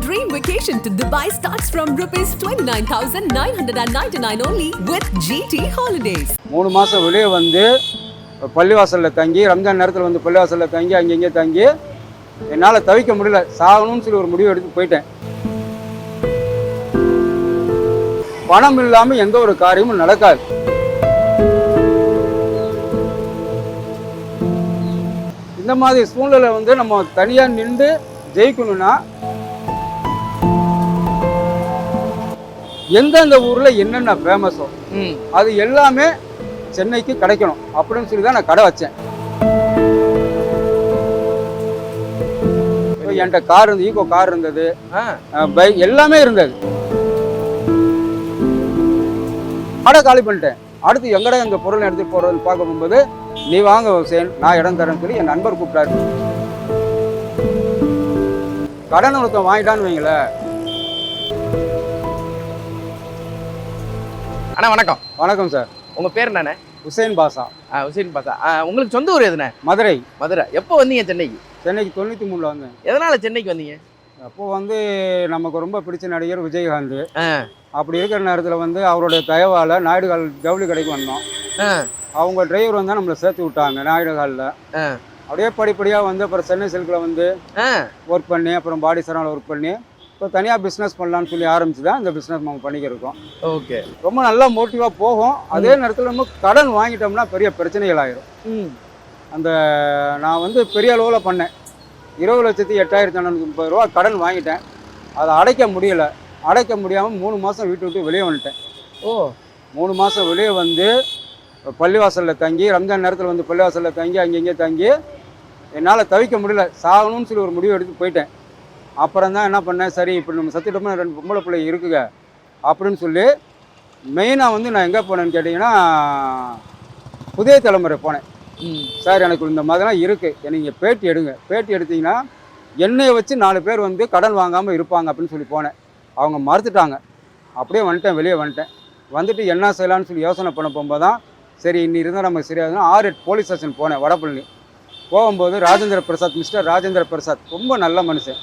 dream vacation to Dubai starts from rupees 29,999 only with GT Holidays. 3 மாசம் வெளியே வந்து பள்ளிவாசலில் தங்கி ரம்ஜான் நேரத்தில் வந்து பள்ளிவாசலில் தங்கி அங்கங்கே தங்கி என்னால் தவிக்க முடியல, சாகணும்னு சொல்லி ஒரு முடிவு எடுத்து போயிட்டேன். பணம் இல்லாமல் எந்த ஒரு காரியமும் நடக்காது. இந்த மாதிரி சூழ்நிலை வந்து நம்ம தனியாக நின்று ஜெயிக்கணும்னா எந்தெந்த ஊரில் என்னென்ன ஃபேமஸோ அது எல்லாமே சென்னைக்கு கிடைக்கணும் அப்படின்னு சொல்லி தான் நான் கடை வச்சேன். என்கிட்ட கார் இருந்தது, ஈகோ கார் இருந்தது, பைக் எல்லாமே இருந்தது. கடை காலி பண்ணிட்டேன். அடுத்து எங்கடா எங்கள் பொருள் எடுத்துகிட்டு போகிறதுன்னு பார்க்க போகும்போது, நீ வாங்க ஹுசேன், நான் இடம் தரேன்னு சொல்லி என் நண்பர் கூப்பிட்டாரு. கடன் ஒருத்தன் வாங்கிட்டான்னு வைங்களேன். அண்ணா வணக்கம். வணக்கம் சார். உங்கள் பேர் என்னண்ணே? ஹுசேன் பாஷா. ஹுசேன் பாஷா. உங்களுக்கு சொந்த ஊர் எதுண்ணே? மதுரை. மதுரை. எப்போ வந்தீங்க சென்னைக்கு? சென்னைக்கு 93 வந்தேன். எதனால் சென்னைக்கு வந்தீங்க? அப்போது வந்து நமக்கு ரொம்ப பிடிச்ச நடிகர் விஜயகாந்த். அப்படி இருக்கிற நேரத்தில் வந்து அவருடைய தயவால் நாயுடுகால் ஜவுளி கடைக்கு வந்தோம். அவங்க டிரைவர் வந்து நம்மளை சேர்த்து விட்டாங்க நாயுடுகாலில். அப்படியே படிப்படியாக வந்து அப்புறம் சென்னை சில்கில் வந்து ஒர்க் பண்ணி, அப்புறம் பாடி சரணில் ஒர்க் பண்ணி, இப்போ தனியாக பிஸ்னஸ் பண்ணலான்னு சொல்லி ஆரம்பிச்சு தான் இந்த பிஸ்னஸ் நம்ம பண்ணிக்கிருக்கோம். ஓகே. ரொம்ப நல்லா மோட்டிவாக போகும். அதே நேரத்தில் நம்ம கடன் வாங்கிட்டோம்னா பெரிய பிரச்சனைகள் ஆயிரும். அந்த நான் வந்து பெரிய அளவில் பண்ணேன். 20,08,930 ரூபா கடன் வாங்கிட்டேன். அதை அடைக்க முடியலை. அடைக்க முடியாமல் 3 மாதம் வீட்டு விட்டு வெளியே வந்துட்டேன். 3 மாதம் வெளியே வந்து பள்ளிவாசலில் தங்கி ரம்ஜான் நேரத்தில் வந்து பள்ளிவாசலில் தங்கி அங்கங்கே தங்கி என்னால் தவிக்க முடியல, சாகணும்னு சொல்லி ஒரு முடிவு எடுத்து போயிட்டேன். அப்புறம் தான் என்ன பண்ணேன், சரி இப்படி நம்ம சத்திட்டோம்னா 2 பொம்பளை பிள்ளை இருக்குங்க அப்படின்னு சொல்லி மெயினாக வந்து நான் எங்கே போனேன்னு கேட்டிங்கன்னா புதிய தலைமுறை போனேன். சார் எனக்கு இந்த மாதிரிலாம் இருக்குது, நீங்கள் பேட்டி எடுங்க, பேட்டி எடுத்தீங்கன்னா என்னையை வச்சு 4 பேர் வந்து கடன் வாங்காமல் இருப்பாங்க அப்படின்னு சொல்லி போனேன். அவங்க மறுத்துட்டாங்க. அப்படியே வந்துட்டேன், வெளியே வந்துட்டேன். வந்துட்டு என்ன செய்யலான்னு சொல்லி யோசனை பண்ண போகும்போது தான் சரி இன்னி இருந்தால் நமக்கு சரியாதுன்னா 6-8 போலீஸ் ஸ்டேஷன் போனேன் வடபழனி. போகும்போது ராஜேந்திர பிரசாத், மிஸ்டர் ராஜேந்திர பிரசாத் ரொம்ப நல்ல மனுஷன்.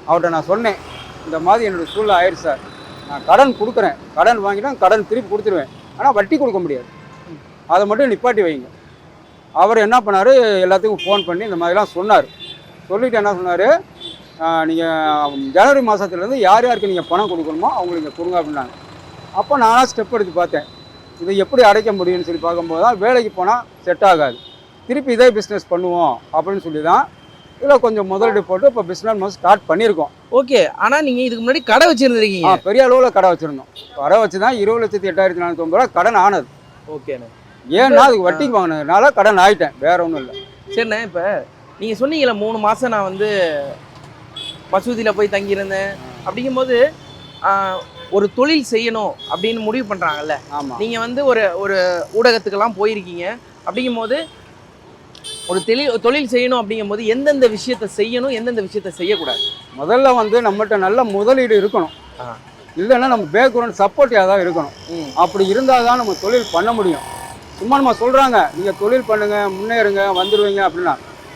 அவர்கிட்ட நான் சொன்னேன், இந்த மாதிரி என்னோடய சூழ்நிலை ஆயிடுச்சு சார், நான் கடன் கொடுக்குறேன், கடன் வாங்கினா கடன் திருப்பி கொடுத்துருவேன், ஆனால் வட்டி கொடுக்க முடியாது, அதை மட்டும் நிப்பாட்டி வைங்க. அவர் என்ன பண்ணார், எல்லாத்துக்கும் ஃபோன் பண்ணி இந்த மாதிரிலாம் சொன்னார். சொல்லிவிட்டு என்ன சொன்னார், நீங்கள் ஜனவரி மாதத்துலேருந்து யார் யாருக்கு நீங்கள் பணம் கொடுக்கணுமோ அவங்களுக்கு நீங்கள் கொடுங்க அப்படின்னாங்க. அப்போ நானாக ஸ்டெப் எடுத்து பார்த்தேன், இதை எப்படி அடைக்க முடியும்னு சொல்லி பார்க்கும்போது தான் வேலைக்கு போனால் செட் ஆகாது, திருப்பி இதே பிஸ்னஸ் பண்ணுவோம் அப்படின்னு சொல்லி தான் இதில் கொஞ்சம் முதலீடு போட்டு இப்போ பிஸ்னஸ் ஸ்டார்ட் பண்ணியிருக்கோம். ஓகே. ஆனால் நீங்கள் இதுக்கு முன்னாடி கடை வச்சுருந்துருக்கீங்க? பெரிய அளவில் கடை வச்சுருந்தோம். கடை வச்சு தான் 20,08,990 ரூபா கடன் ஆனது. ஓகேண்ணே. ஏன்னா அதுக்கு வட்டிக்கு வாங்கினதுனால கடன் ஆகிட்டேன், வேற ஒன்றும் இல்லை. சரிண்ணே. இப்போ நீங்கள் சொன்னீங்களே 3 மாதம் நான் வந்து மசூதியில் போய் தங்கியிருந்தேன் அப்படிங்கும்போது ஒரு தொழில் செய்யணும் அப்படின்னு முடிவு பண்ணுறாங்கல்ல. ஆமாம். நீங்கள் வந்து ஒரு ஊடகத்துக்கெல்லாம் போயிருக்கீங்க. அப்படிங்கும்போது ஒரு தொழில் செய்யணும் அப்படிங்கும்போது எந்தெந்த விஷயத்தை செய்யணும், எந்தெந்த விஷயத்தை செய்யக்கூடாது? முதல்ல வந்து நம்மகிட்ட நல்ல முதலீடு இருக்கணும். இல்லைன்னா நம்ம பேக்ரவுண்ட் சப்போர்ட்டியாக தான் இருக்கணும். அப்படி இருந்தால் தான் நம்ம தொழில் பண்ண முடியும். சும்மா நம்ம சொல்கிறாங்க நீங்கள் தொழில் பண்ணுங்கள், முன்னேறுங்க, வந்துடுவீங்க அப்படின்னா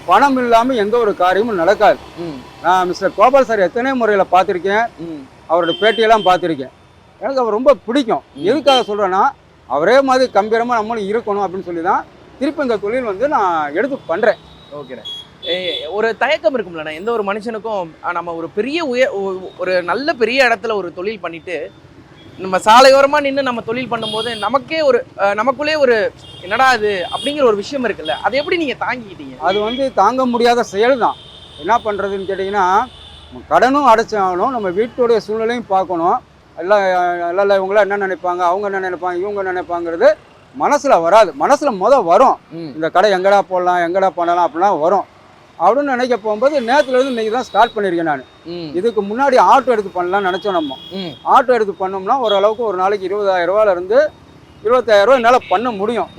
பணம் இல்லாமல் எந்த ஒரு காரியமும் நடக்காது. நான் மிஸ்டர் கோபால் சார் எத்தனை முறையில் பார்த்துருக்கேன், அவரோட பேட்டியெல்லாம் பார்த்துருக்கேன். எனக்கு அவர் ரொம்ப பிடிக்கும். எதுக்காக சொல்கிறேன்னா அவரே மாதிரி கம்பீரமாக நம்மளும் இருக்கணும் அப்படின்னு சொல்லி தான் திருப்பி இந்த தொழில் வந்து நான் எடுத்து பண்ணுறேன். ஓகேண்ணே. ஒரு தயக்கம் இருக்கும்லண்ணா எந்த ஒரு மனுஷனுக்கும், நம்ம ஒரு பெரிய ஒரு நல்ல பெரிய இடத்துல ஒரு தொழில் பண்ணிட்டு நம்ம சாலையோரமாக நின்று நம்ம தொழில் பண்ணும்போது நமக்கே ஒரு நமக்குள்ளே ஒரு என்னடா அது அப்படிங்கிற ஒரு விஷயம் இருக்குல்ல, அதை எப்படி நீங்கள் தாங்கிக்கிட்டீங்க? அது வந்து தாங்க முடியாத செயல் தான். என்ன பண்ணுறதுன்னு கேட்டிங்கன்னா கடனும் அடைச்சாகணும், நம்ம வீட்டுடைய சூழ்நிலையும் பார்க்கணும். எல்லாம் இவங்களாம் என்ன நினைப்பாங்க, அவங்க என்ன நினைப்பாங்க, இவங்க என்ன நினைப்பாங்கிறது மனசில் வராது. மனசில் வரும், இந்த கடை எங்கடா போடலாம், எங்கடா பண்ணலாம் அப்படிலாம் வரும். அப்படின்னு நினைக்க போகும்போது நேற்றுலேருந்து இன்றைக்கி தான் ஸ்டார்ட் பண்ணியிருக்கேன் நான். இதுக்கு முன்னாடி ஆட்டோ எடுத்து பண்ணலாம்னு நினச்சோம். நம்ம ஆட்டோ எடுத்து பண்ணோம்னா ஓரளவுக்கு ஒரு நாளைக்கு 20,000 ரூபாயிலேருந்து 25,000 ரூபா என்னால் பண்ண முடியும்.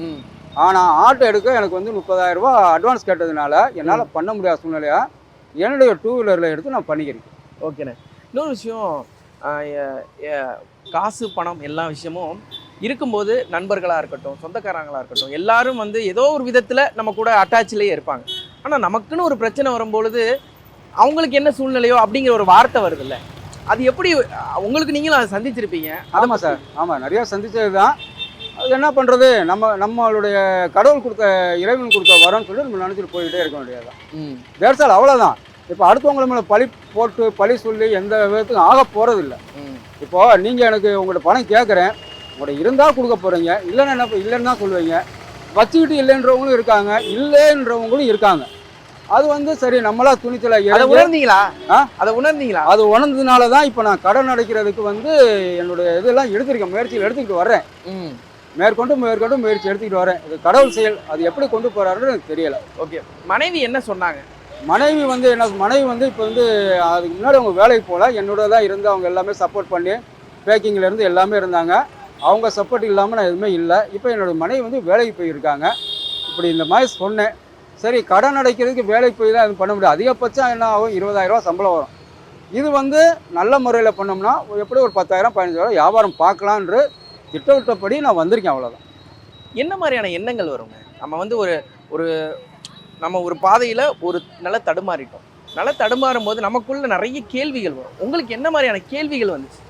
ஆனால் ஆட்டோ எடுக்க எனக்கு வந்து 30,000 ரூபா அட்வான்ஸ் கேட்டதுனால என்னால் பண்ண முடியாத சூழ்நிலையாக என்னுடைய 2 வீலரில் எடுத்து நான் பண்ணிக்கிறேன். ஓகேண்ணே. இன்னொரு விஷயம், காசு பணம் எல்லா விஷயமும் இருக்கும்போது நண்பர்களாக இருக்கட்டும், சொந்தக்காரங்களாக இருக்கட்டும், எல்லாரும் வந்து ஏதோ ஒரு விதத்தில் நம்ம கூட அட்டாச்சிலேயே இருப்பாங்க. ஆனால் நமக்குன்னு ஒரு பிரச்சனை வரும்பொழுது அவங்களுக்கு என்ன சூழ்நிலையோ அப்படிங்கிற ஒரு வார்த்தை வருதுல்ல, அது எப்படி உங்களுக்கு நீங்களும் அதை சந்திச்சிருப்பீங்க? ஆமாம் சார், ஆமாம், நிறையா சந்திச்சது தான். அது என்ன பண்ணுறது, நம்மளுடைய கடவுள் கொடுத்த இறைவன் கொடுத்த வரம்னு சொல்லி நம்ம நினச்சிட்டு போய்கிட்டே இருக்க வேண்டியதுதான். தேர்சால் அவ்வளோதான். இப்போ அடுத்தவங்கள மேலே பழி போட்டு பழி சொல்லி எந்த விதத்துக்கும் ஆக போகிறது இல்லை. இப்போது நீங்கள் எனக்கு உங்கள்கிட்ட பணம் கேட்குறேன், உங்கள்கிட்ட இருந்தால் கொடுக்க போகிறீங்க, இல்லைன்னா என்ன இல்லைன்னு தான் சொல்லுவீங்க. வச்சுக்கிட்டு இல்லைன்றவங்களும் இருக்காங்க, இல்லைன்றவங்களும் இருக்காங்க. அது வந்து சரி, நம்மளா துணிச்சலை உணர்ந்தீங்களா? அதை உணர்ந்தீங்களா? அது உணர்ந்ததுனால தான் இப்போ நான் கடன் அடைக்கிறதுக்கு வந்து என்னுடைய இதெல்லாம் எடுத்திருக்கேன், முயற்சிகள் எடுத்துக்கிட்டு வர்றேன். மேற்கொண்டு முயற்சி எடுத்துக்கிட்டு வரேன். இது கடவுள் செயல். அது எப்படி கொண்டு போகிறாருன்னு எனக்கு தெரியலை. ஓகே, மனைவி என்ன சொன்னாங்க? மனைவி வந்து இப்போ வந்து அதுக்கு முன்னாடி அவங்க வேலைக்கு போகல, என்னோட தான் இருந்து அவங்க எல்லாமே சப்போர்ட் பண்ணி பேக்கிங்லேருந்து எல்லாமே இருந்தாங்க. அவங்க சப்போர்ட் இல்லாமல் நான் எதுவுமே இல்லை. இப்போ என்னோடய மனைவி வந்து வேலைக்கு போயிருக்காங்க. இப்படி இந்த மாதிரி சொன்னேன். சரி, கடன் அடைக்கிறதுக்கு வேலைக்கு போய் தான் எதுவும் பண்ண முடியாது. அதிகபட்சம் என்ன ஆகும், 20,000 ரூபா சம்பளம் வரும். இது வந்து நல்ல முறையில் பண்ணோம்னா எப்படி ஒரு 10,000 15,000 வியாபாரம் பார்க்கலான்ற திட்டமிட்டபடி நான் வந்திருக்கேன், அவ்வளோதான். என்ன மாதிரியான எண்ணங்கள் வருங்க? நம்ம வந்து நம்ம ஒரு பாதையில் ஒரு நல்லா தடுமாறிட்டோம். நல்லா தடுமாறும் போது நமக்குள்ள நிறைய கேள்விகள் வரும். உங்களுக்கு என்ன மாதிரியான கேள்விகள் வந்துச்சு?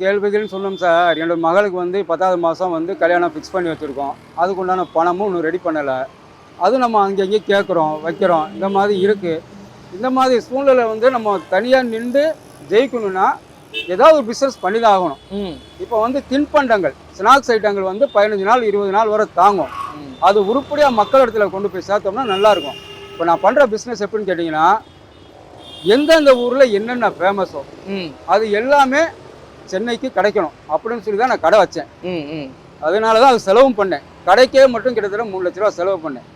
கேள்விகள்னு சொன்னோம் சார். என்னோட மகளுக்கு வந்து 10வது மாதம் வந்து கல்யாணம் ஃபிக்ஸ் பண்ணி வச்சுருக்கோம். அதுக்குண்டான பணமும் இன்னும் ரெடி பண்ணலை. அது நம்ம அங்கங்கே கேட்குறோம், வைக்கிறோம். இந்த மாதிரி இருக்குது. இந்த மாதிரி சூழ்நிலை வந்து நம்ம தனியாக நின்று ஜெயிக்கணும்னா ஏதாவது ஒரு பிஸ்னஸ் பண்ணி தான் ஆகணும். இப்போ வந்து தின்பண்டங்கள், ஸ்நாக்ஸ் ஐட்டங்கள் வந்து 15 நாள் 20 நாள் வரை தாங்கும். அது உருப்படியாக மக்கள் இடத்துல கொண்டு போய் சேர்த்தோம்னா நல்லாயிருக்கும். இப்போ நான் பண்ணுற பிஸ்னஸ் எப்படின்னு கேட்டிங்கன்னா, எந்தெந்த ஊரில் என்னென்ன ஃபேமஸோ அது எல்லாமே சென்னைக்கு கிடைக்கணும் அப்படின்னு சொல்லி தான் நான் கடை வச்சேன். அதனால தான் அது செலவும் பண்ணேன். கடைக்கே மட்டும் கிட்டத்தட்ட 3 லட்ச ரூபா செலவு பண்ணேன்.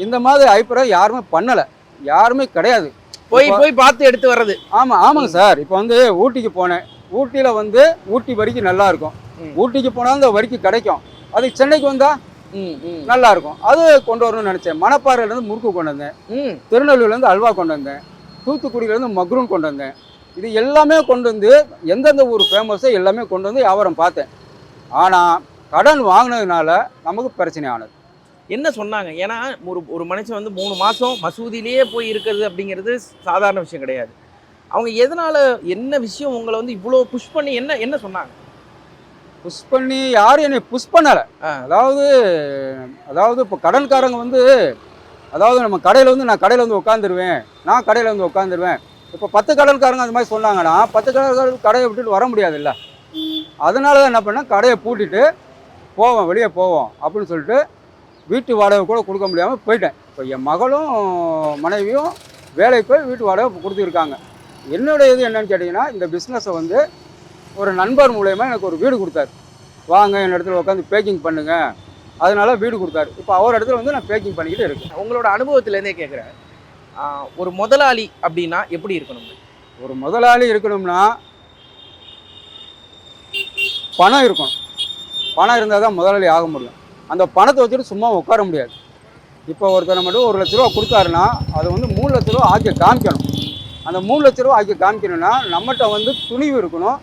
இந்த மாதிரி அபிப்பிராயம் யாருமே பண்ணலை, யாருமே கிடையாது. போய் பார்த்து எடுத்து வர்றது. ஆமாங்க சார். இப்போ வந்து ஊட்டிக்கு போனேன். ஊட்டியில் வந்து ஊட்டி வரிக்கு நல்லா இருக்கும். ஊட்டிக்கு போனால் அந்த வரிக்கு கிடைக்கும். அது சென்னைக்கு வந்தால் நல்லா இருக்கும். அது கொண்டு வரணும்னு நினச்சேன். மணப்பாறையிலேருந்து முறுக்கு கொண்டு வந்தேன், திருநெல்வேலியிலேருந்து அல்வா கொண்டு வந்தேன், தூத்துக்குடியிலேருந்து மக்ரூன் கொண்டு வந்தேன். இது எல்லாமே கொண்டு வந்து எந்தெந்த ஊர் ஃபேமஸோ எல்லாமே கொண்டு வந்து வியாபாரம் பார்த்தேன். ஆனால் கடன் வாங்கினதுனால நமக்கு பிரச்சனை ஆனது. என்ன சொன்னாங்க? ஏன்னா ஒரு மனுஷன் வந்து 3 மாதம் மசூதியிலேயே போய் இருக்கிறது அப்படிங்கிறது சாதாரண விஷயம் கிடையாது. அவங்க எதனால, என்ன விஷயம் உங்களை வந்து இவ்வளோ புஷ் பண்ணி என்ன சொன்னாங்க? புஷ் பண்ணி யாரும் என்னை புஷ் பண்ணலை. அதாவது இப்போ கடன்காரங்க வந்து, அதாவது நம்ம கடையில் வந்து நான் கடையில் வந்து உட்காந்துருவேன், நான் கடையில் வந்து உட்காந்துருவேன். இப்போ 10 கடன்காரங்க அந்த மாதிரி சொன்னாங்கன்னா 10 கடன்காரங்க கடையை விட்டுட்டு வர முடியாதுல்ல. அதனால தான் என்ன பண்ணேன், கடையை பூட்டிட்டு போவோம், வெளியே போவோம் அப்படின்னு சொல்லிட்டு வீட்டு வாடகை கூட கொடுக்க முடியாமல் போயிட்டேன். இப்போ என் மகளும் மனைவியும் வேலைக்கு போய் வீட்டு வாடகை கொடுத்துருக்காங்க. என்னுடைய இது என்னன்னு கேட்டிங்கன்னா, இந்த பிஸ்னஸை வந்து ஒரு நண்பர் மூலயமா எனக்கு ஒரு வீடு கொடுத்தாரு. வாங்க என் இடத்துல உட்காந்து பேக்கிங் பண்ணுங்க, அதனால வீடு கொடுத்தாரு. இப்போ அவர் இடத்துல வந்து நான் பேக்கிங் பண்ணிக்கிட்டு இருக்கேன். உங்களோட அனுபவத்துலேருந்தே கேட்குறேன், ஒரு முதலாளி அப்படின்னா எப்படி இருக்கணும்? ஒரு முதலாளி இருக்கணும்னா பணம் இருக்கணும். பணம் இருந்தால் தான் முதலாளி ஆக முடியும். அந்த பணத்தை வச்சுட்டு சும்மா உட்கார முடியாது. இப்போ ஒருத்தர் மட்டும் 1 லட்ச ரூபா கொடுத்தாருன்னா அது வந்து 3 லட்ச ரூபா ஆக்கி காமிக்கணும். அந்த 3 லட்ச ரூபா ஆக்கி காமிக்கணும்னா நம்மகிட்ட வந்து துணிவு இருக்கணும்,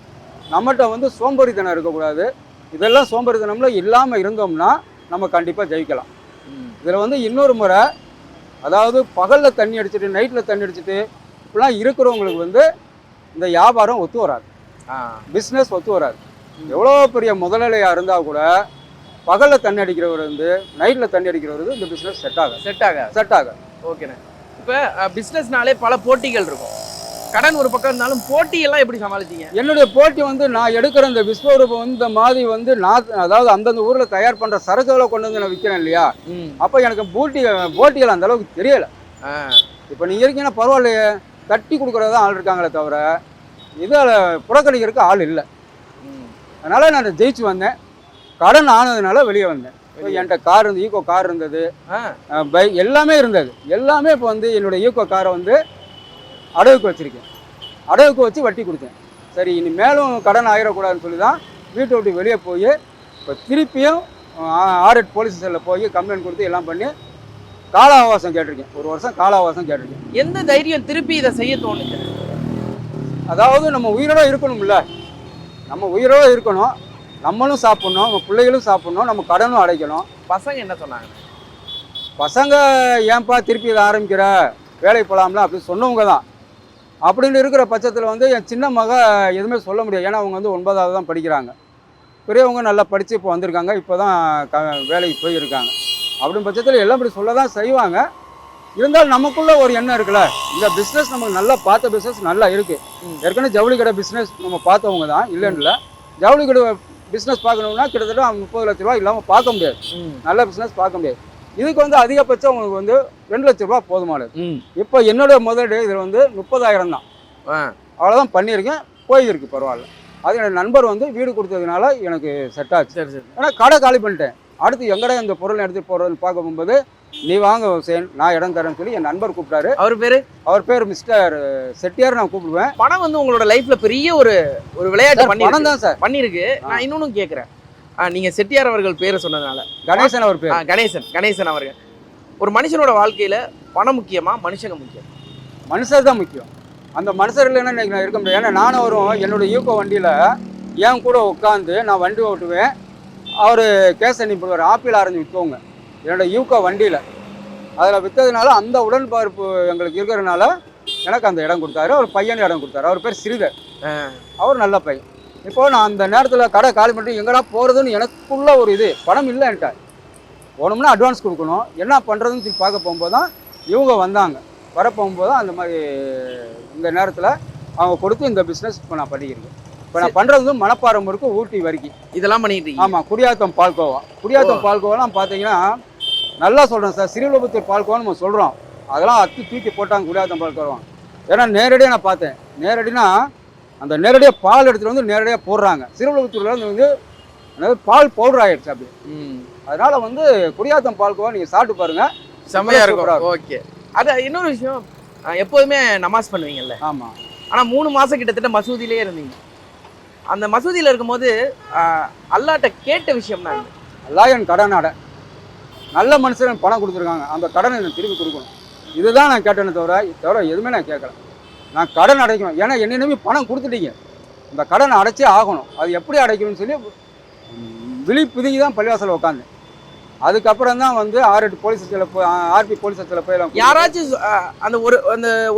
நம்மகிட்ட வந்து சோம்பேறித்தனம் இருக்கக்கூடாது. இதெல்லாம் சோம்பேறித்தனம்ல இல்லாமல் இருந்தோம்னா நம்ம கண்டிப்பாக ஜெயிக்கலாம். இதில் வந்து இன்னொரு முறை, அதாவது பகலில் தண்ணி அடிச்சுட்டு நைட்டில் தண்ணி அடிச்சுட்டு இப்படிலாம் இருக்கிறவங்களுக்கு வந்து இந்த வியாபாரம் ஒத்து வராது, பிஸ்னஸ் ஒத்து வராது. எவ்வளோ பெரிய முதலாளியாக இருந்தால் கூட பகலில் தண்ணி அடிக்கிறவர் வந்து நைட்டில் தண்ணி அடிக்கிறவர் இந்த பிஸ்னஸ் செட் ஆகாது. ஓகேண்ணே. இப்போ பிஸ்னஸ்னாலே பல போட்டிகள் இருக்கும். கடன் ஒரு பக்கம் இருந்தாலும் போட்டியெல்லாம் எப்படி சமாளிச்சீங்க? என்னுடைய போட்டி வந்து நான் எடுக்கிற இந்த விஸ்வரூபம் வந்து இந்த மாதிரி வந்து நான், அதாவது அந்தந்த ஊரில் தயார் பண்ணுற சரக்குகளை கொண்டு வந்து நான் விற்கிறேன் இல்லையா, அப்போ எனக்கு போட்டிகள் அந்த அளவுக்கு தெரியலை. இப்போ நீங்கள் இருக்கீங்கன்னா பரவாயில்லையே, தட்டி கொடுக்குறதான் ஆள் இருக்காங்களே தவிர இதில் புறக்கணிக்கிறதுக்கு ஆள் இல்லை. அதனால் நான் ஜெயிச்சு வந்தேன். கடன் ஆனதுனால வெளியே வந்தேன். இப்போ என்கிட்ட கார் இருந்தது, ஈக்கோ கார் இருந்தது, பைக் எல்லாமே இருந்தது. எல்லாமே இப்போ வந்து என்னுடைய ஈக்கோ காரை வந்து அடகுக்கு வச்சுருக்கேன். அடகுக்கு வச்சு வட்டி கொடுத்தேன். சரி, இனி மேலும் கடன் ஆகிடக்கூடாதுன்னு சொல்லி தான் வீட்டை விட்டு வெளியே போய் இப்போ திருப்பியும் ஆர்எட் போலீஸ் ஸ்டேஷனில் போய் கம்ப்ளைண்ட் கொடுத்து எல்லாம் பண்ணி கால அவகாசம் கேட்டிருக்கேன். 1 வருஷம் கால அவகாசம் கேட்டிருக்கேன். எந்த தைரியம் திருப்பி இதை செய்ய தோணுது? அதாவது நம்ம உயிரோட இருக்கணும்ல, நம்ம உயிரோட இருக்கணும், நம்மளும் சாப்பிட்ணும், நம்ம பிள்ளைகளும் சாப்பிட்ணும், நம்ம கடனும் அடைக்கணும். பசங்க என்ன சொன்னாங்க? பசங்க ஏன்பா திருப்பி இதை ஆரம்பிக்கிற, வேலைக்கு போகலாம்ல அப்படின்னு சொன்னவங்க தான். அப்படின்னு இருக்கிற பட்சத்தில் வந்து என் சின்ன மக எதுவுமே சொல்ல முடியாது. ஏன்னா அவங்க வந்து 9வது தான் படிக்கிறாங்க. பெரியவங்க நல்லா படித்து இப்போ வந்திருக்காங்க. இப்போ தான் வேலைக்கு போயிருக்காங்க. அப்படின்னு பட்சத்தில் எல்லாம் இப்படி சொல்ல தான் செய்வாங்க. இருந்தாலும் நமக்குள்ள ஒரு எண்ணம் இருக்குல்ல, இந்த பிஸ்னஸ் நமக்கு நல்லா பார்த்த பிஸ்னஸ் நல்லா இருக்குது. ஏற்கனவே ஜவுளி கடை பிஸ்னஸ் நம்ம பார்த்தவங்க தான், இல்லைன்னு இல்லை. ஜவுளி கடை பிஸ்னஸ் பார்க்கணும்னா கிட்டத்தட்ட 30 லட்ச ரூபா இல்லாமல் பார்க்க முடியாது. நல்ல பிஸ்னஸ் பார்க்க முடியாது. இதுக்கு வந்து அதிகபட்சம் உங்களுக்கு வந்து 2 லட்ச ரூபா போதுமானது. இப்போ என்னோட முதலீடு இதில் வந்து 30,000 தான். அவ்வளோதான் பண்ணியிருக்கேன். போயிருக்கு, பரவாயில்ல. அது எனக்கு நண்பர் வந்து வீடு கொடுத்ததுனால எனக்கு செட் ஆச்சு. சரி சரி. ஆனால் கடை காலி பண்ணிட்டேன். அடுத்து எங்கடா இந்த பொருள் எடுத்துகிட்டு போகிறதுன்னு பார்க்க போகும்போது, நீ வாங்க ஹுசேன், நான் இடம் தரேன்னு சொல்லி என் நண்பர் கூப்பிட்டாரு. அவர் பேர் மிஸ்டர் செட்டியார், நான் கூப்பிடுவேன். பணம் வந்து உங்களோட லைஃப்ல பெரிய ஒரு விளையாட்டு பணம் தான் சார் பண்ணிருக்கு. நான் இன்னொன்னு கேட்குறேன், நீங்க செட்டியார் அவர்கள் பேரை சொன்னதுனால, கணேசன் அவர் பேர். கணேசன் அவர்கள். ஒரு மனுஷனோட வாழ்க்கையில பணம் முக்கியமா, மனுஷங்க முக்கியம்? மனுஷர் தான் முக்கியம். அந்த மனுஷர் இல்லைன்னா இன்னைக்கு நான் இருக்க முடியாது. ஏன்னா நானும் வரும் என்னோட யூகோ வண்டியில் என் கூட உட்காந்து நான் வண்டி ஓட்டுவேன். அவர் கேஸ் அண்ணி போடுவார். ஆப்பிள் ஆரஞ்சு விற்கவங்க என்னோட யூகோ வண்டியில். அதில் விற்றதுனால அந்த உடன்பார்ப்பு எங்களுக்கு இருக்கிறதுனால எனக்கு அந்த இடம் கொடுத்தாரு. அவர் பையன் இடம் கொடுத்தாரு. அவர் பேர் ஸ்ரீதர். அவர் நல்ல பையன். இப்போது நான் அந்த நேரத்தில் கடை காலி பண்ணிட்டு எங்கடா போகிறதுன்னு எனக்குள்ள ஒரு இது, பணம் இல்லை என்கிட்ட. போனோம்னா அட்வான்ஸ் கொடுக்கணும், என்ன பண்ணுறதுன்னு சொல்லி பார்க்க போகும்போது தான் இவங்க வந்தாங்க. வர போகும்போது தான் அந்த மாதிரி இந்த நேரத்தில் அவங்க கொடுத்து இந்த பிஸ்னஸ் இப்போ நான் பண்ணிக்கிறேன். இப்போ நான் பண்ணுறது வந்து மணப்பாறை முறுக்கு, ஊட்டி வரைக்கும் இதெல்லாம் பண்ணிட்டு. ஆமாம், குடியாத்தம் பால்கோவா. குடியாத்தம் பால்கோவாலாம் பார்த்தீங்கன்னா நல்லா சொல்கிறேன் சார். ஸ்ரீவில்லிபுத்தூர் பால்கோவான்னு நம்ம சொல்கிறோம், அதெல்லாம் தூக்கி போட்டாங்க குடியாத்தம் பால்கோவா. ஏன்னா நேரடியாக நான் பார்த்தேன். நேரடினா அந்த நேரடியாக பால் எடுத்துகிட்டு வந்து நேரடியாக போடுறாங்க. ஸ்ரீவில்லிபுத்தூரில் வந்து பால் பவுடர் ஆகிடுச்சு அப்படி. அதனால் வந்து குடியாத்தம் பால்கோவா நீங்கள் சாப்பிட்டு பாருங்கள், செம்மையாக இருக்கும். ஓகே. அது இன்னொரு விஷயம், எப்போதுமே நமாஸ் பண்ணுவீங்கல்ல? ஆமாம். ஆனால் 3 மாதம் கிட்டத்தட்ட மசூதியிலே இருந்தீங்க. அந்த மசூதியில் இருக்கும்போது அல்லாட்ட கேட்ட விஷயம்னா, அல்லாஹ் என் கடனாட நல்ல மனுஷன் பணம் கொடுத்துருக்காங்க, அந்த கடனை எனக்கு திருப்பி கொடுக்கணும். இதுதான் நான் கேட்டேன்னு தவிர எதுவுமே நான் கேட்கல. நான் கடன் அடைக்கணும். ஏன்னா என்ன நம்பி பணம் கொடுத்துட்டீங்க, இந்த கடனை அடைச்சே ஆகணும். அது எப்படி அடைக்கணும்னு சொல்லி விழிப்புதுங்கி தான் பள்ளிவாசலில் உட்காந்து. அதுக்கப்புறம் தான் வந்து 6-8 போலீஸ் ஸ்டேஷனில் போய், ஆர்பி போலீஸ் ஸ்டேஷனில் போய் யாராச்சும் அந்த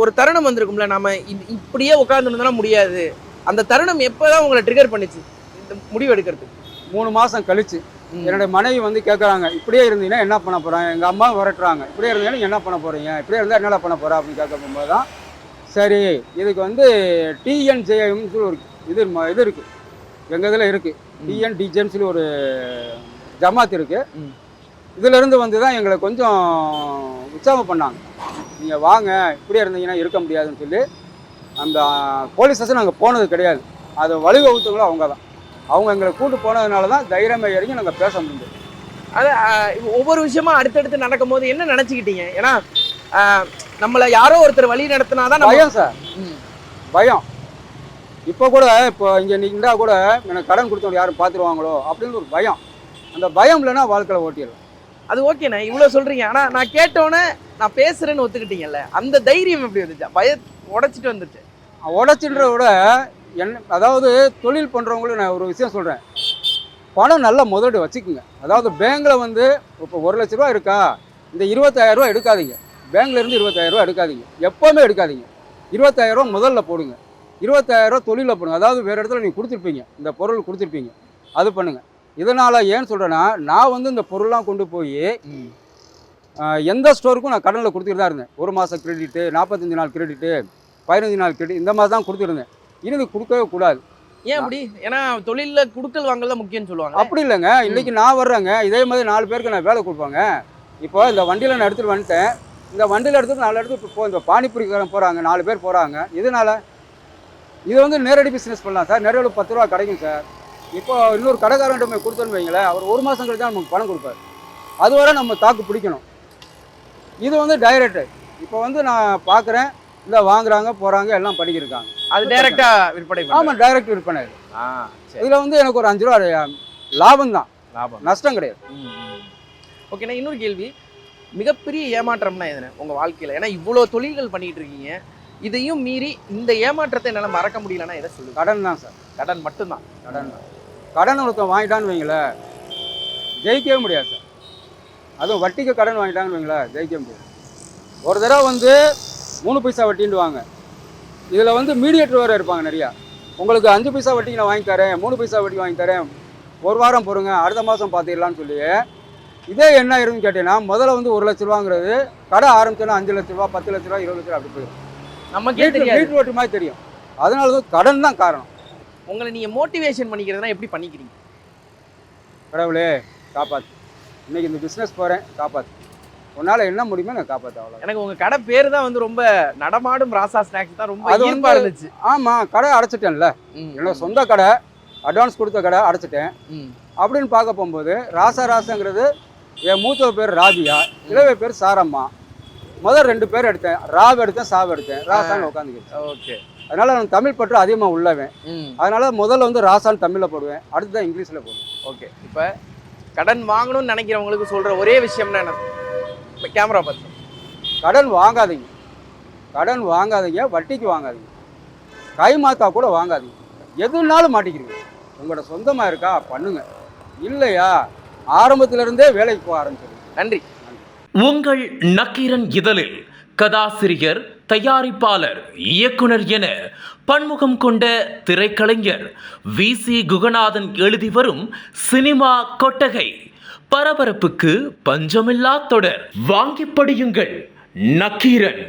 ஒரு தருணம் வந்திருக்கும்ல, நம்ம இப்படியே உட்காந்துருந்தோம்னா முடியாது. அந்த தருணம் எப்போதான் உங்களை ட்ரிகர் பண்ணிச்சு இந்த முடிவு எடுக்கிறதுக்கு? 3 மாதம் கழிச்சு என்னுடைய மனைவி வந்து கேட்குறாங்க, இப்படியே இருந்தீங்கன்னா என்ன பண்ண போகிறாங்க, எங்கள் அம்மா விரட்டுறாங்க, இப்படியே இருந்தீங்கன்னா என்ன பண்ண போகிறீங்க, இப்படியே இருந்தால் என்னடா பண்ண போகிறா அப்படின்னு கேட்க போகும்போது தான் சரி இதுக்கு வந்து டிஎன்ஜேன்னு சொல்லி ஒரு இது இருக்குது, எங்கள் இதில் இருக்குது. டிஎன்டிஜேன்னு சொல்லி ஒரு ஜமாத் இருக்குது. இதிலேருந்து வந்து தான் எங்களை கொஞ்சம் உற்சாகம் பண்ணாங்க. நீங்கள் வாங்க, இப்படியே இருந்தீங்கன்னா இருக்க முடியாதுன்னு சொல்லி. அந்த போலீஸ் ஸ்டேஷன் நாங்கள் போனது கிடையாது, அதை வழிவகுத்தவங்களும் அவங்க தான். அவங்க எங்களை கூட்டு போனதுனால தான் தைரியமாக இறங்கி நாங்கள் பேச முடியும். அது ஒவ்வொரு விஷயமா அடுத்தடுத்து நடக்கும் போது என்ன நினச்சிக்கிட்டீங்க? ஏன்னா நம்மளை யாரோ ஒருத்தர் வழி நடத்தினாதான் பயம் சார், பயம். இப்போ கூட இப்போ இங்கே நின்றா கூட எனக்கு கடன் கொடுத்தவங்க யாரும் பார்த்துருவாங்களோ அப்படின்னு ஒரு பயம். அந்த பயம் இல்லைன்னா வாழ்க்கையில் ஓட்டிடலாம். அது ஓகேண்ணா, இவ்வளோ சொல்கிறீங்க. ஆனால் நான் கேட்டோன்னே நான் பேசுகிறேன்னு ஒத்துக்கிட்டீங்கல்ல, அந்த தைரியம் எப்படி வந்துச்சா? உடைச்சிட்டு வந்துச்சு? உடைச்சின்றத விட அதாவது தொழில் பண்ணுறவங்களும் நான் ஒரு விஷயம் சொல்கிறேன், பணம் நல்ல முதலீடு வச்சுக்குங்க. அதாவது பேங்கில் வந்து இப்போ 1 லட்ச ரூபா இருக்கா, இந்த 25,000 ரூபா எடுக்காதீங்க. பேங்க்லேருந்து 25,000 ரூபா எடுக்காதீங்க, எப்போவுமே எடுக்காதீங்க. 25,000 ரூபா முதல்ல போடுங்க, 25,000 ரூபா தொழிலில் போடுங்க. அதாவது வேறு இடத்துல நீங்கள் கொடுத்துருப்பீங்க, இந்த பொருள் கொடுத்துருப்பீங்க, அது பண்ணுங்கள். இதனால் ஏன்னு சொல்கிறேன்னா, நான் வந்து இந்த பொருள்லாம் கொண்டு போய் எந்த ஸ்டோருக்கும் நான் கடனில் கொடுத்துட்டு தான் இருந்தேன். 1 மாதம் கிரெடிட்டு, 45 நாள் கிரெடிட்டு, 15 நாள் கிரெடிட், இந்த மாதிரி தான் கொடுத்துருந்தேன். இனி கொடுக்கவே கூடாது. ஏன் அப்படி? ஏன்னா தொழிலில் கொடுக்கல் வாங்கல முக்கியம்னு சொல்லுவாங்க. அப்படி இல்லைங்க, இன்றைக்கி நான் வர்றேங்க, இதே மாதிரி 4 பேருக்கு நான் வேலை கொடுப்பாங்க. இப்போ இந்த வண்டியில் நான் எடுத்துகிட்டு வந்துட்டேன், இந்த வண்டியில் எடுத்துகிட்டு 4 இடத்துக்கு இப்போ இந்த பானிபூரிக்காரன் போகிறாங்க, 4 பேர் போகிறாங்க. இதனால் இது வந்து நேரடி பிஸ்னஸ் பண்ணலாம் சார். நேரடி 10 ரூபா கிடைக்கும் சார். இப்போ இன்னொரு கடைக்காரன்ட்ட போய் கொடுத்தோன்னு வைங்களேன், அவர் 1 மாதம் கழிச்சு தான் நமக்கு பணம் கொடுப்பார். அதுவரை நம்ம தாக்கு பிடிக்கணும். இது வந்து டைரக்டு. இப்போ வந்து நான் பார்க்குறேன், இல்லை வாங்குறாங்க போகிறாங்க எல்லாம் பண்ணிக்கிருக்காங்க. அது டைரெக்டாக விற்பனை? ஆமாம், டைரக்ட் விற்பனை. இதில் வந்து எனக்கு ஒரு 5 ரூபா லாபம் தான், லாபம், நஷ்டம் கிடையாது. ஓகேண்ணா, இன்னொரு கேள்வி, மிகப்பெரிய ஏமாற்றம்னா எதுனா உங்கள் வாழ்க்கையில்? ஏன்னா இவ்வளோ தொழில்கள் பண்ணிகிட்டு இருக்கீங்க, இதையும் மீறி இந்த ஏமாற்றத்தை என்னால் மறக்க முடியலன்னா எதை சொல்லுங்கள்? கடன் தான் சார். கடன் மட்டும்தான்? கடன் தான். கடன் ஒருத்தன் வாங்கிட்டான்னு வைங்களேன், ஜெயிக்கவே முடியாது சார். அதுவும் வட்டிக்கு கடன் வாங்கிட்டாங்கன்னு வைங்களேன், ஜெயிக்க முடியாது. ஒரு தடவை வந்து 3 பைசா வட்டின்டுவாங்க. இதில் வந்து மீடியேட்டர் வேறு இருப்பாங்க நிறையா. உங்களுக்கு 5 பைசா வட்டிக்கு நான் வாங்கி தரேன், 3 பைசா வட்டிக்கு வாங்கி தரேன், ஒரு வாரம் பொறுங்க, அடுத்த மாதம் பார்த்துக்கலான்னு சொல்லி. இதே என்ன இருக்குன்னு கேட்டீங்கன்னா, முதல்ல வந்து 1 லட்ச ரூபாங்கிறது கடை ஆரம்பிச்சோன்னா 5 லட்ச ரூபா, 10 லட்ச ரூபா, 20 லட்ச ரூபா அப்படி போயிடும். நமக்கே தெரியாது. மீட்டர் வட்டி மாதிரி தெரியும். அதனால தான் கடன் தான் காரணம். உங்களை நீங்கள் மோட்டிவேஷன் பண்ணிக்கிறதுனா எப்படி பண்ணிக்கிறீங்க? கடவுளே காப்பாற்று, இன்னைக்கு இந்த பிஸ்னஸ் போகிறேன், காப்பாற்று, உன்னால் என்ன முடியுமோ நான் காப்பாற்று, அவ்வளோ. எனக்கு உங்கள் கடை பேர் தான் வந்து ரொம்ப நடமாடும் ராசா ஸ்நாக்ஸ் தான், ரொம்ப அது ஈர்ப்பாக இருந்துச்சு. ஆமாம், கடை அடைச்சிட்டேன்ல, என்னோட சொந்த கடை, அட்வான்ஸ் கொடுத்த கடை அடைச்சிட்டேன். அப்படின்னு பார்க்க போகும்போது ராசாங்கிறது என் மூத்த பேர் ராபியா, இளவே பேர் சாரம்மா. முதல் 2 பேர் எடுத்தேன், ராவ் எடுத்தேன், சாவ் எடுத்தேன், ராசான்னு உட்காந்துக்கிட்டேன். ஓகே. அதனால நான் தமிழ் பற்று அதிகமாக உள்ளவேன். அதனால முதல்ல வந்து ராசான்னு தமிழில் போடுவேன், அடுத்து தான் இங்கிலீஷில் போடுவேன். ஓகே. இப்போ கடன் வாங்கணும்னு நினைக்கிறவங்களுக்கு சொல்கிற ஒரே விஷயம்னா என்ன? கேமரா பார்த்து கடன் வாங்காதீங்க, கடன் வாங்காதீங்க, வட்டிக்கு வாங்காதீங்க, கை மாத்தா கூட வாங்காதீங்க. எதுனாலும் மாட்டிக்கிறீங்க. உங்களோட சொந்தமாக இருக்கா பண்ணுங்க, இல்லையா ஆரம்பத்திலிருந்தே வேலைக்கு போக ஆரம்பிச்சிருங்க. நன்றி. உங்கள் நக்கீரன் இதழில் கதாசிரியர், தயாரிப்பாளர், இயக்குனர் என பன்முகம் கொண்ட திரைக்கலைஞர் VC குகநாதன் எழுதி வரும் சினிமா கொட்டகை. பரபரப்புக்கு பஞ்சமில்லா தொடர். வாங்கி படியுங்கள். நக்கீரன்.